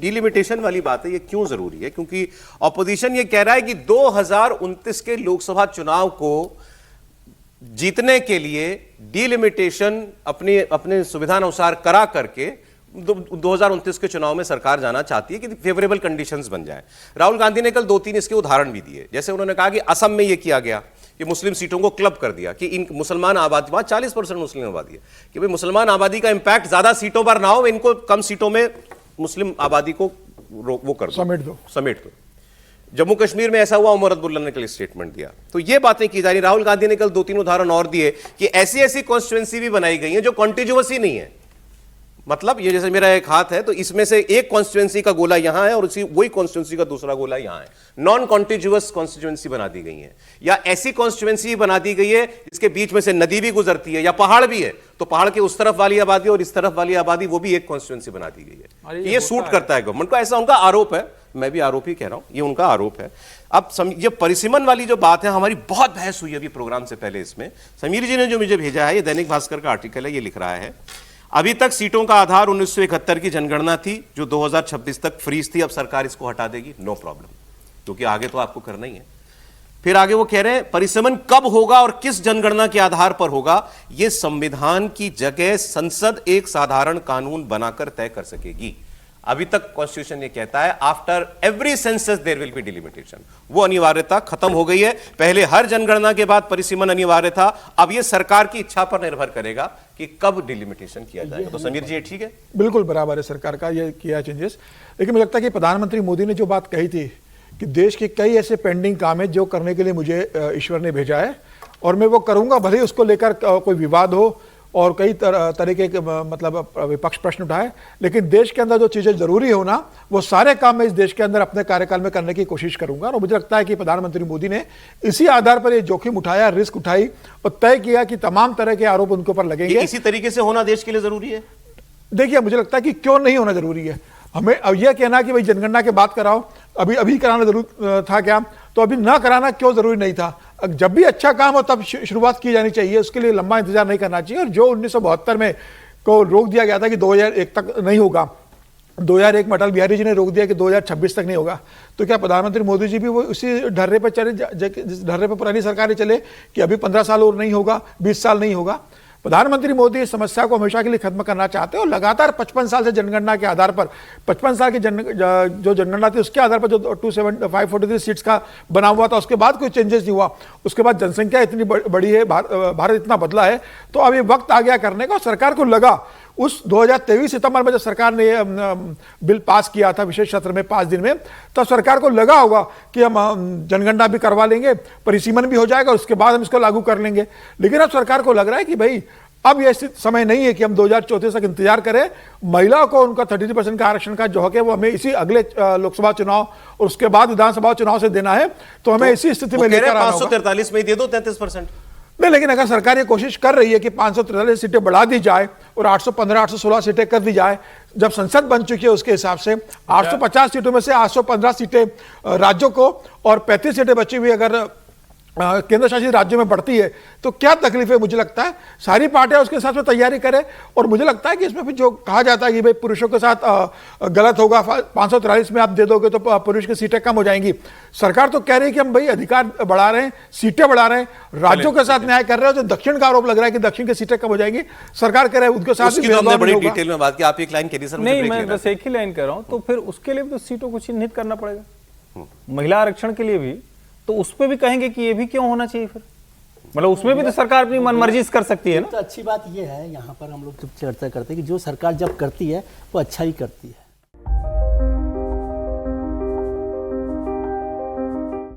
Delimitation वाली बात है, ये क्यों जरूरी है? क्योंकि ऑपोजिशन ये कह रहा है कि 2029 के लोकसभा चुनाव को जीतने के लिए डिलिमिटेशन अपने सुविधा अनुसार करा करके 2029 के चुनाव में सरकार जाना चाहती है कि फेवरेबल कंडीशंस बन जाए। राहुल गांधी ने कल 2-3 इसके उदाहरण भी दिए। जैसे उन्होंने कहा कि असम में यह किया गया कि मुस्लिम सीटों को क्लब कर दिया कि इन मुसलमान आबादी, वहां 40% मुस्लिम आबादी है, कि भाई मुसलमान आबादी का इंपैक्ट ज्यादा सीटों पर ना हो, इनको कम सीटों में मुस्लिम आबादी को वो कर दो, समेट दो। जम्मू कश्मीर में ऐसा हुआ, उमर अब्दुल्ला ने कल स्टेटमेंट दिया। तो ये बातें की जा रही। राहुल गांधी ने कल 2-3 उदाहरण और दिए कि ऐसी ऐसी कॉन्स्टिट्यूएंसी भी बनाई गई है जो कॉन्टिग्युअस ही नहीं है। मतलब ये जैसे मेरा एक हाथ है, तो इसमें से एक कॉन्स्टिट्यूएंसी का गोला यहां है और उसी वही कॉन्स्टिट्यूएंसी का दूसरा गोला यहां है। नॉन कॉन्टिग्युअस कॉन्स्टिट्यूएंसी बना दी गई है, या ऐसी कॉन्स्टिट्यूएंसी बना दी गई है जिसके बीच में से नदी भी गुजरती है या pहाड़ भी है, तो पहाड़ के उस तरफ वाली आबादी और इस तरफ वाली आबादी, वो भी एक कॉन्स्टिट्यूएंसी बना दी गई है। ये सूट करता है गवर्नमेंट को, ऐसा उनका आरोप है। मैं भी आरोप ही कह रहा हूं, ये उनका आरोप है। अब ये परिसीमन वाली जो बात है, हमारी बहुत बहस हुई अभी प्रोग्राम से पहले इसमें। समीर जी ने जो मुझे भेजा है, ये दैनिक भास्कर का आर्टिकल है, ये लिख रहा है अभी तक सीटों का आधार 1971 की जनगणना थी जो 2026 तक फ्रीज थी, अब सरकार इसको हटा देगी, नो प्रॉब्लम, क्योंकि आगे तो आपको करना ही है। फिर आगे वो कह रहे हैं परिसीमन कब होगा और किस जनगणना के आधार पर होगा, यह संविधान की जगह संसद एक साधारण कानून बनाकर तय कर सकेगी। अभी तक कॉन्स्टिट्यूशन ये कहता है after every census there will be delimitation. वो अनिवार्यता खत्म हो गई है। पहले हर जनगणना के बाद परिसीमन अनिवार्य था, अब ये सरकार की इच्छा पर निर्भर करेगा कि कब डिलिमिटेशन किया जाएगा। तो समीर जी, ये ठीक है? बिल्कुल बराबर है सरकार का ये किया चेंजेस। लेकिन मुझे लगता है कि प्रधानमंत्री मोदी ने जो बात कही थी कि देश के कई ऐसे पेंडिंग काम है जो करने के लिए मुझे ईश्वर ने भेजा है और मैं वो करूंगा, भले ही उसको लेकर कोई विवाद हो और कई तरीके के मतलब विपक्ष प्रश्न उठाए, लेकिन देश के अंदर जो चीजें जरूरी हो ना, वो सारे काम मैं इस देश के अंदर अपने कार्यकाल में करने की कोशिश करूंगा। और मुझे लगता है कि प्रधानमंत्री मोदी ने इसी आधार पर ये जोखिम उठाया, रिस्क उठाई और तय किया कि तमाम तरह के आरोप उनके ऊपर लगेंगे। इसी तरीके से होना देश के लिए जरूरी है। देखिए, मुझे लगता है कि क्यों नहीं होना जरूरी है। हमें अब यह कहना कि भाई जनगणना की बात कराओ, अभी कराना जरूर था क्या, तो अभी ना कराना क्यों जरूरी नहीं था? जब भी अच्छा काम हो तब शुरुआत की जानी चाहिए, उसके लिए लंबा इंतजार नहीं करना चाहिए। और जो 1972 में को रोक दिया गया था कि 2001 तक नहीं होगा, 2001 में अटल बिहारी जी ने रोक दिया कि 2026 तक नहीं होगा, तो क्या प्रधानमंत्री मोदी जी भी वो उसी ढर्रे पर चले, जिस ढर्रे पर पुरानी सरकारें चले कि अभी 15 साल और नहीं होगा, 20 साल नहीं होगा? प्रधानमंत्री मोदी इस समस्या को हमेशा के लिए खत्म करना चाहते हैं और लगातार 55 साल से जनगणना के आधार पर, 55 साल की जो जनगणना थी उसके आधार पर जो 543 सीट्स का बना हुआ था, उसके बाद कोई चेंजेस नहीं हुआ। उसके बाद जनसंख्या इतनी बड़ी है, भारत इतना बदला है, तो अब ये वक्त आ गया करने का। और सरकार को लगा उस 2023 सितंबर में जब सरकार ने बिल पास किया था विशेष सत्र में 5 दिन में, तब सरकार को लगा होगा कि हम जनगणना भी करवा लेंगे, परिसीमन भी हो जाएगा, उसके बाद हम इसको लागू कर लेंगे। लेकिन अब सरकार को लग रहा है कि भाई अब यह समय नहीं है कि हम 2034 तक इंतजार करें। महिलाओं को उनका 33% का आरक्षण का जो हक है वो हमें इसी अगले लोकसभा चुनाव और उसके बाद विधानसभा चुनाव से देना है। तो हमें इसी स्थिति में लेकर आना होगा। 543 में दे दो 33%। नहीं, लेकिन अगर सरकार ये कोशिश कर रही है कि 543 सीटें बढ़ा दी जाए और 815 816 सीटें कर दी जाए, जब संसद बन चुकी है उसके हिसाब से 850 सीटों में से 815 सीटें राज्यों को और 35 सीटें बची हुई अगर केंद्र शासित राज्यों में बढ़ती है, तो क्या तकलीफ है? मुझे लगता है सारी पार्टियां उसके साथ में तैयारी करें। और मुझे लगता है कि इसमें फिर जो कहा जाता है कि भाई पुरुषों के साथ गलत होगा, 543 में आप दे दोगे तो पुरुष की सीटें कम हो जाएंगी। सरकार तो कह रही है कि हम भाई अधिकार बढ़ा रहे हैं, सीटें बढ़ा रहे हैं, राज्यों के साथ न्याय कर रहे हो। जो दक्षिण का आरोप लग रहा है कि दक्षिण की सीटें कम हो जाएंगी, सरकार कह रहे हैं उनके साथ बड़ी डिटेल में बात की। आप एक लाइन कह रही सर? नहीं, मैं बस एक ही लाइन कह रहा हूं। तो फिर उसके लिए भी तो सीटों को चिन्हित करना पड़ेगा, महिला आरक्षण के लिए भी, तो उस पे भी कहेंगे कि ये भी क्यों होना चाहिए फिर? मतलब उसमें भी तो सरकार अपनी मनमर्जी कर सकती है ना। तो अच्छी बात ये है, यहाँ पर हम लोग जब चर्चा करते हैं कि जो सरकार जब करती है वो अच्छा ही करती है।